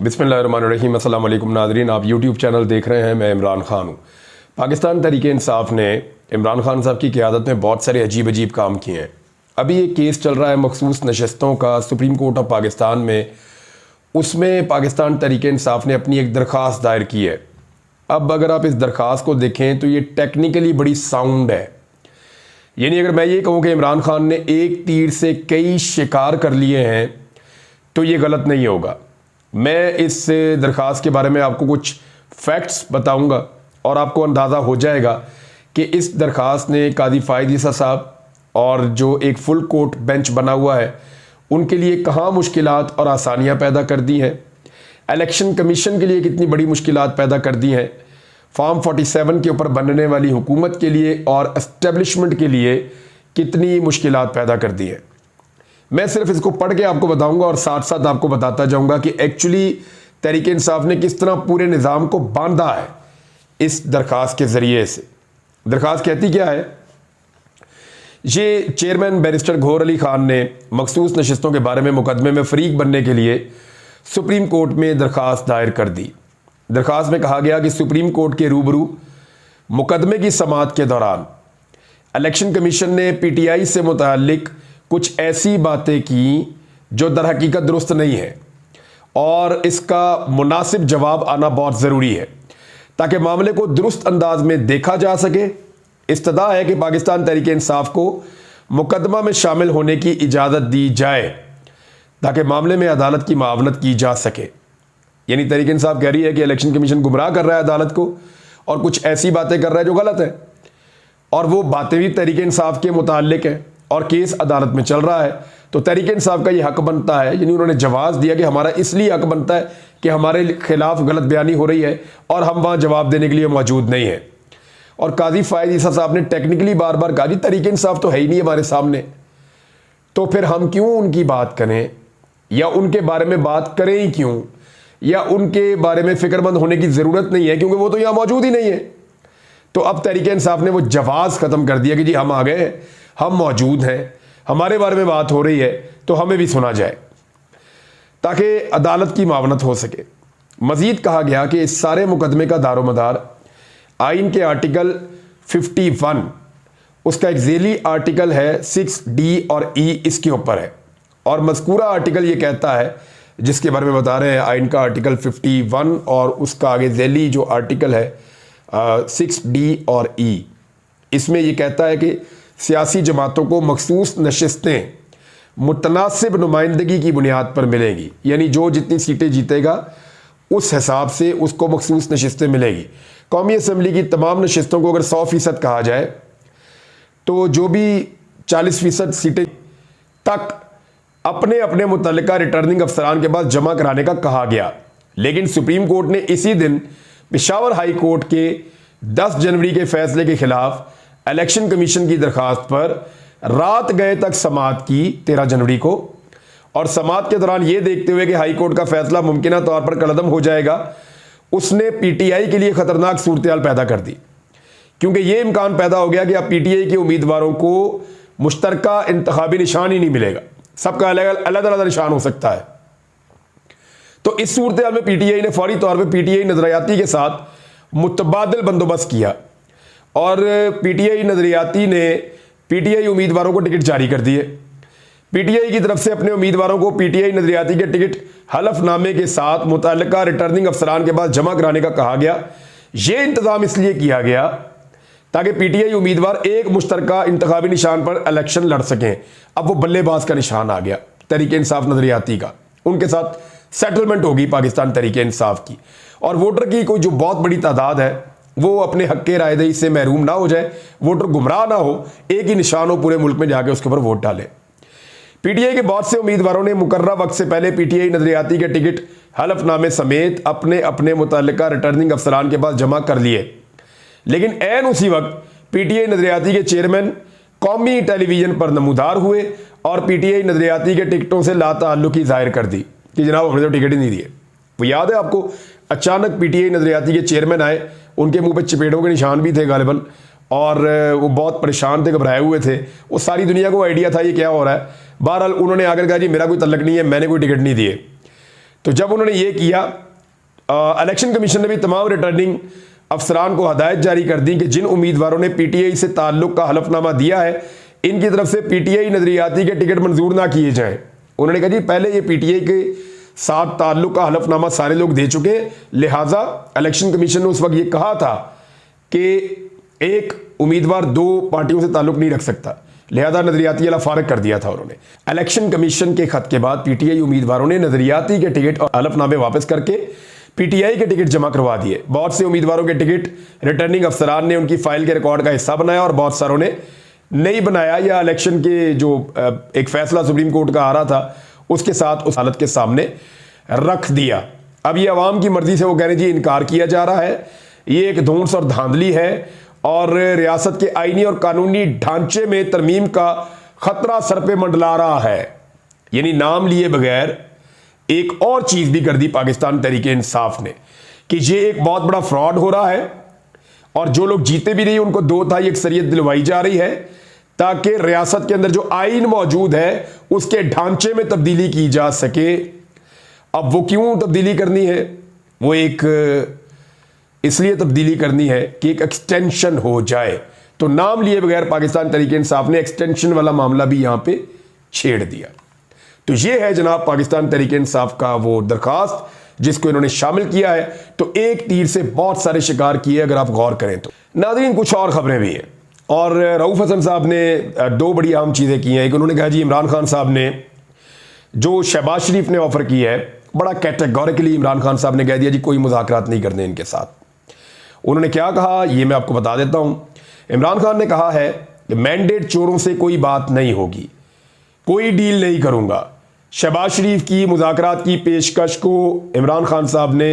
बिस्मिल्लाहिर्रहमानिर्रहीम। अस्सलाम वालेकुम नाज़रीन, आप यूट्यूब चैनल देख रहे हैं। मैं इमरान ख़ान हूँ। पाकिस्तान तहरीक इंसाफ ने इमरान ख़ान साहब की क़यादत में बहुत सारे अजीब अजीब काम किए हैं। अभी एक केस चल रहा है मखसूस नशस्तों का सुप्रीम कोर्ट ऑफ पाकिस्तान में। उसमें पाकिस्तान तहरीक इंसाफ ने अपनी एक दरख्वास्त दायर की है। अब अगर आप इस दरख्वास्त को देखें तो ये टेक्निकली बड़ी साउंड है। यानी अगर मैं ये कहूँ कि इमरान ख़ान ने एक तीर से कई शिकार कर लिए हैं तो ये गलत नहीं होगा। मैं इस दरख्वास्त के बारे में आपको कुछ फैक्ट्स बताऊंगा और आपको अंदाज़ा हो जाएगा कि इस दरख्वास्त ने कादी फ़ायद ईसा साहब और जो एक फुल कोर्ट बेंच बना हुआ है उनके लिए कहाँ मुश्किलात और आसानियाँ पैदा कर दी हैं, इलेक्शन कमीशन के लिए कितनी बड़ी मुश्किलात पैदा कर दी हैं, फॉर्म 47 के ऊपर बनने वाली हुकूमत के लिए और इस्टेब्लिशमेंट के लिए कितनी मुश्किलात पैदा कर दी हैं। मैं सिर्फ इसको पढ़ के आपको बताऊंगा और साथ साथ आपको बताता जाऊंगा कि एक्चुअली तहरीक इंसाफ ने किस तरह पूरे निज़ाम को बांधा है इस दरख्वास्त के ज़रिए से। दरख्वास्त कहती क्या है? ये चेयरमैन बैरिस्टर गौहर अली ख़ान ने मखसूस नशस्तों के बारे में मुकदमे में फ़रीक बनने के लिए सुप्रीम कोर्ट में दरख्वास्त दायर कर दी। दरख्वास्त में कहा गया कि सुप्रीम कोर्ट के रूबरू मुकदमे की समाअत के दौरान इलेक्शन कमीशन ने PTI से मुताल्लिक कुछ ऐसी बातें की जो दर हकीकत दुरुस्त नहीं है और इसका मुनासिब जवाब आना बहुत ज़रूरी है ताकि मामले को दुरुस्त अंदाज में देखा जा सके। इस्तदा है कि पाकिस्तान तहरीक इंसाफ को मुकदमा में शामिल होने की इजाज़त दी जाए ताकि मामले में अदालत की मावनत की जा सके। यानी तहरीक इंसाफ कह रही है कि इलेक्शन कमीशन गुमराह कर रहा है अदालत को और कुछ ऐसी बातें कर रहा है जो गलत है, और वो बातें भी तहरीक इंसाफ के मुताल्लिक है और केस अदालत में चल रहा है। तो तहरीक इंसाफ का ये हक बनता है, यानी उन्होंने जवाब दिया कि हमारा इसलिए हक बनता है कि हमारे खिलाफ गलत बयानी हो रही है और हम वहाँ जवाब देने के लिए मौजूद नहीं है। और कादी फ़ायद ईसा साहब ने टेक्निकली बार बार कहा कि तहरीक इंसाफ तो है ही नहीं हमारे सामने, तो फिर हम क्यों उनकी बात करें या उनके बारे में बात करें ही क्यों, या उनके बारे में फ़िक्रमंद होने की ज़रूरत नहीं है क्योंकि वो तो यहाँ मौजूद ही नहीं है। तो अब तहरीक इंसाफ ने वो जवाब ख़त्म कर दिया कि जी हम आ गए, हम मौजूद हैं, हमारे बारे में बात हो रही है तो हमें भी सुना जाए ताकि अदालत की मावनत हो सके। मज़ीद कहा गया कि इस सारे मुकदमे का दारोमदार आइन के आर्टिकल 51, उसका एक झेली आर्टिकल है 6D और E इसके ऊपर है। और मज़कूरा आर्टिकल ये कहता है, जिसके बारे में बता रहे हैं, आइन का आर्टिकल 51 और उसका आगे झेली जो आर्टिकल है 6D और E, इसमें यह कहता है कि सियासी जमातों को मखसूस नशस्तें मुतनासिब नुमाइंदगी की बुनियाद पर मिलेगी। यानी जो जितनी सीटें जीतेगा उस हिसाब से उसको मखसूस नशस्तें मिलेगी। कौमी असम्बली की तमाम नशस्तों को अगर 100% कहा जाए तो जो भी 40% सीटें तक अपने अपने मुतल्लिका रिटर्निंग अफसरान के पास जमा कराने का कहा गया। लेकिन सुप्रीम कोर्ट ने इसी दिन पेशावर हाई कोर्ट के 10 जनवरी के फैसले के खिलाफ इलेक्शन कमीशन की दरखास्त पर रात गए तक समाअत की 13 जनवरी को, और समाअत के दौरान यह देखते हुए कि हाई कोर्ट का फैसला मुमकिना तौर पर कलअदम हो जाएगा, उसने PTI के लिए खतरनाक सूरत पैदा कर दी। क्योंकि यह इम्कान पैदा हो गया कि अब PTI के उम्मीदवारों को मुश्तरका इंतखाबी निशान ही नहीं मिलेगा, सबका अलग अलग निशान हो सकता है। तो इस सूरत में PTI ने फौरी तौर पर PTI नजरियाती के साथ मुतबादिल बंदोबस्त किया और PTI नजरियाती ने PTI उम्मीदवारों को टिकट जारी कर दिए। PTI की तरफ से अपने उम्मीदवारों को PTI नजरियाती के टिकट हलफनामे के साथ मुतल्लिका रिटर्निंग अफसरान के पास जमा कराने का कहा गया। ये इंतजाम इसलिए किया गया ताकि PTI उम्मीदवार एक मुश्तरका इंतखाबी निशान पर इलेक्शन लड़ सकें। अब वो बल्लेबाज का निशान आ गया तहरीक इंसाफ नजरियाती का, उनके साथ सेटलमेंट होगी पाकिस्तान तहरीक इंसाफ की, और वोटर की कोई जो बहुत बड़ी तादाद है वो अपने हक के रायदही से महरूम ना हो जाए, वोटर गुमराह ना हो, एक ही निशान हो पूरे मुल्क में जाके उसके ऊपर वोट डाले। PTI के बहुत से उम्मीदवारों ने मुकर्रर वक्त से पहले PTI नजरियाती के टिकट हलफनामे समेत अपने अपने मुतल्लिका रिटर्निंग अफसरान के पास जमा कर लिए। लेकिन ऐन उसी वक्त PTI नजरियाती के चेयरमैन कौमी टेलीविजन पर नमूदार हुए और PTI नजरियाती के टिकटों से लाताल्लुकी जाहिर कर दी कि जनाब हमने तो टिकट ही नहीं दिए। वो याद है आपको, अचानक PTI नजरियाती के चेयरमैन आए, उनके मुंह पे चपेटों के निशान भी थे गालिबन, और वो बहुत परेशान थे, घबराए हुए थे। वो सारी दुनिया को आइडिया था ये क्या हो रहा है। बहरहाल उन्होंने आकर कहा जी मेरा कोई तल्लक नहीं है, मैंने कोई टिकट नहीं दिए। तो जब उन्होंने ये किया, इलेक्शन कमीशन ने भी तमाम रिटर्निंग अफसरान को हदायत जारी कर दी कि जिन उम्मीदवारों ने पीटीआई से ताल्लुक का हलफनामा दिया है इनकी तरफ से पीटीआई नजरियाती के टिकट मंजूर ना किए जाएं। उन्होंने कहा जी पहले ये पीटीआई के साथ ताल्लुक का हलफनामा सारे लोग दे चुके, लिहाजा इलेक्शन कमीशन ने उस वक्त ये कहा था कि एक उम्मीदवार दो पार्टियों से ताल्लुक नहीं रख सकता, लिहाजा नजरियाती वाला फारग कर दिया था उन्होंने। इलेक्शन कमीशन के खत के बाद पीटीआई उम्मीदवारों ने नजरियाती के टिकट और हलफनामे वापस करके पीटीआई के टिकट जमा करवा दिए। बहुत से उम्मीदवारों के टिकट रिटर्निंग अफसरान ने उनकी फाइल के रिकॉर्ड का हिस्सा बनाया और बहुत सारों ने नहीं बनाया, या इलेक्शन के जो एक फैसला सुप्रीम कोर्ट का आ रहा था उसके साथ उस हालत के सामने रख दिया। अब ये अवाम की मर्जी से वो कह रहे जी इनकार किया जा रहा है, ये एक धौंस और धांधली है और रियासत के आईनी और कानूनी ढांचे में तरमीम का खतरा सर पे मंडला रहा है। यानी नाम लिए बगैर एक और चीज भी कर दी पाकिस्तान तहरीके इंसाफ ने कि ये एक बहुत बड़ा फ्रॉड हो रहा है और जो लोग जीते भी नहीं उनको दो तिहाई अक्सरियत दिलवाई जा रही है ताकि रियासत के अंदर जो आईन मौजूद है उसके ढांचे में तब्दीली की जा सके। अब वो क्यों तब्दीली करनी है? वो एक इसलिए तब्दीली करनी है कि एक एक्सटेंशन हो जाए। तो नाम लिए बगैर पाकिस्तान तहरीके इंसाफ ने एक्सटेंशन वाला मामला भी यहां पे छेड़ दिया। तो ये है जनाब पाकिस्तान तहरीके इंसाफ का वो दरखास्त जिसको इन्होंने शामिल किया है। तो एक तीर से बहुत सारे शिकार किए अगर आप गौर करें तो। नाज़रीन कुछ और खबरें भी हैं और रऊफ हसन साहब ने दो बड़ी अहम चीज़ें की हैं। एक उन्होंने कहा जी इमरान खान साहब ने जो शहबाज शरीफ ने ऑफर किया है बड़ा कैटेगोरिकली इमरान खान साहब ने कह दिया जी कोई मुज़ाकरात नहीं करने इनके साथ। उन्होंने क्या कहा ये मैं आपको बता देता हूं। इमरान खान ने कहा है कि मैंडेट चोरों से कोई बात नहीं होगी, कोई डील नहीं करूंगा। शहबाज शरीफ की मुज़ाकरात की पेशकश को इमरान खान साहब ने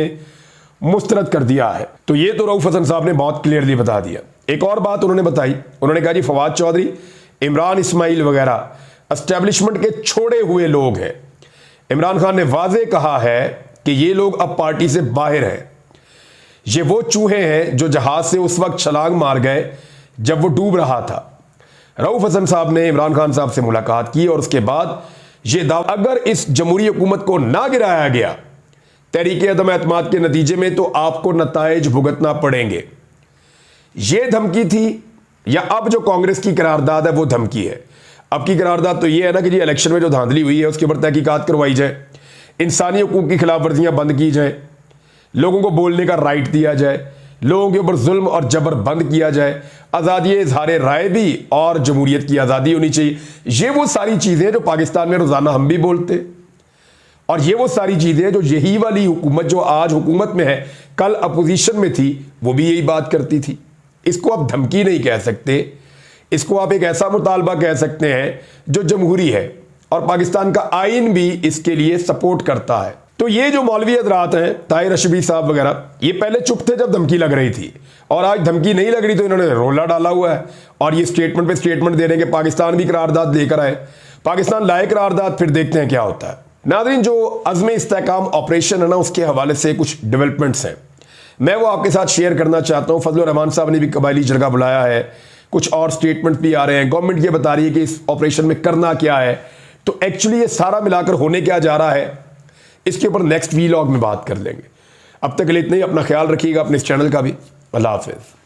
मुस्तरद कर दिया है। तो ये तो रऊफ हसन साहब ने बहुत क्लियरली बता दिया। एक और बात उन्होंने बताई, उन्होंने कहा जी फवाद चौधरी, इमरान इस्माइल वगैरह एस्टेब्लिशमेंट के छोड़े हुए लोग हैं। इमरान खान ने वाजे कहा है कि ये लोग अब पार्टी से बाहर हैं। ये वो चूहे हैं जो जहाज से उस वक्त छलांग मार गए जब वो डूब रहा था। रऊफ हसन साहब ने इमरान खान साहब से मुलाकात की और उसके बाद ये दावा अगर इस जमहूरी हुकूमत को ना गिराया गया तहरीके अदम एतमाद के नतीजे में तो आपको नताइज भुगतना पड़ेंगे। ये धमकी थी या अब जो कांग्रेस की करारदाद है वो धमकी है? अब की करारदाद तो ये है ना कि जी इलेक्शन में जो धांधली हुई है उसके ऊपर तहकीकात करवाई जाए, इंसानी हुकूक की खिलाफ वर्जियां बंद की जाए, लोगों को बोलने का राइट दिया जाए, लोगों के ऊपर जुल्म और जबर बंद किया जाए, आज़ादी इजहार राय भी और जमहूरियत की आज़ादी होनी चाहिए। ये वो सारी चीज़ें जो पाकिस्तान में रोज़ाना हम भी बोलते, और ये वो सारी चीज़ें जो यही वाली हुकूमत जो आज हुकूमत में है कल अपोजिशन में थी वो भी यही बात करती थी। इसको आप धमकी नहीं कह सकते, इसको आप एक ऐसा मुतालबा कह सकते हैं जो जमहूरी है और पाकिस्तान का आइन भी इसके लिए सपोर्ट करता है। तो ये जो मौलवी हज़रात हैं ताहिर अशबी साहब वगैरह, ये पहले चुप थे जब धमकी लग रही थी और आज धमकी नहीं लग रही तो इन्होंने रोला डाला हुआ है और ये स्टेटमेंट पे स्टेटमेंट दे रहे हैं कि पाकिस्तान भी करारदाद लेकर आए। पाकिस्तान लाए करारदाद, फिर देखते हैं क्या होता है। नाज़रीन जो अज़्म इस्तेहकाम ऑपरेशन है ना उसके हवाले से कुछ डेवलपमेंट्स हैं, मैं वो आपके साथ शेयर करना चाहता हूँ। फजल रहमान साहब ने भी कबायली जरगा बुलाया है, कुछ और स्टेटमेंट भी आ रहे हैं, गवर्नमेंट ये बता रही है कि इस ऑपरेशन में करना क्या है। तो एक्चुअली ये सारा मिलाकर होने क्या जा रहा है इसके ऊपर नेक्स्ट वीलॉग में बात कर लेंगे। अब तक के लिए इतना ही, अपना ख्याल रखिएगा, अपने इस चैनल का भी। अल्लाह हाफिज़।